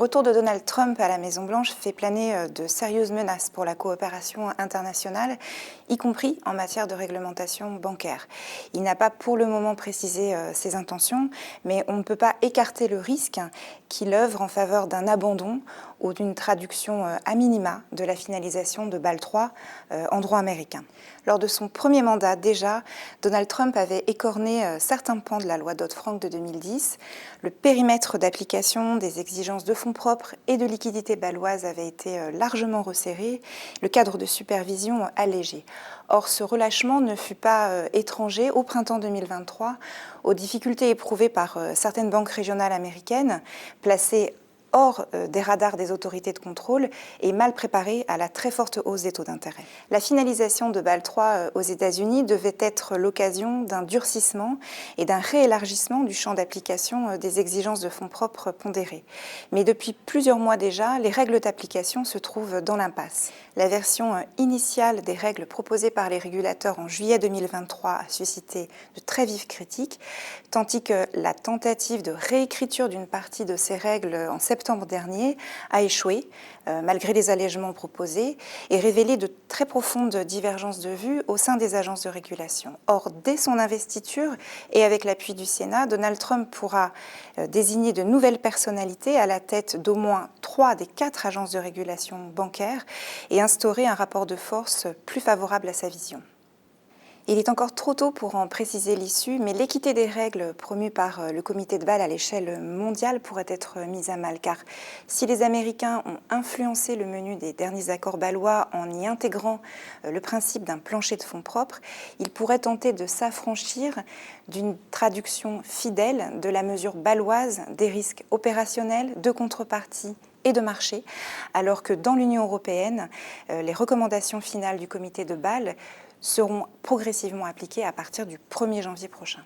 retour de Donald Trump à la Maison-Blanche fait planer de sérieuses menaces pour la coopération internationale, y compris en matière de réglementation bancaire. Il n'a pas pour le moment précisé ses intentions, mais on ne peut pas écarter le risque qu'il œuvre en faveur d'un abandon ou d'une traduction à minima de la finalisation de Bâle III en droit américain. Lors de son premier mandat déjà, Donald Trump avait écorné certains pans de la loi Dodd-Frank de 2010. Le périmètre d'application des exigences de fonds propres et de liquidités bâloises avait été largement resserré, le cadre de supervision allégé. Or, ce relâchement ne fut pas étranger au printemps 2023 aux difficultés éprouvées par certaines banques régionales américaines placées hors des radars des autorités de contrôle et mal préparées à la très forte hausse des taux d'intérêt. La finalisation de Bâle III aux États-Unis devait être l'occasion d'un durcissement et d'un réélargissement du champ d'application des exigences de fonds propres pondérées. Mais depuis plusieurs mois déjà, les règles d'application se trouvent dans l'impasse. La version initiale des règles proposées par les régulateurs en juillet 2023 a suscité de très vives critiques, tandis que la tentative de réécriture d'une partie de ces règles en septembre dernier a échoué, malgré les allègements proposés, et révélé de très profondes divergences de vues au sein des agences de régulation. Or, dès son investiture et avec l'appui du Sénat, Donald Trump pourra désigner de nouvelles personnalités à la tête d'au moins 3 des 4 agences de régulation bancaire et instaurer un rapport de force plus favorable à sa vision. Il est encore trop tôt pour en préciser l'issue, mais l'équité des règles promues par le comité de Bâle à l'échelle mondiale pourrait être mise à mal, car si les Américains ont influencé le menu des derniers accords bâlois en y intégrant le principe d'un plancher de fonds propres, ils pourraient tenter de s'affranchir d'une traduction fidèle de la mesure bâloise des risques opérationnels, de contrepartie et de marché, alors que dans l'Union européenne, les recommandations finales du comité de Bâle seront progressivement appliquées à partir du 1er janvier prochain.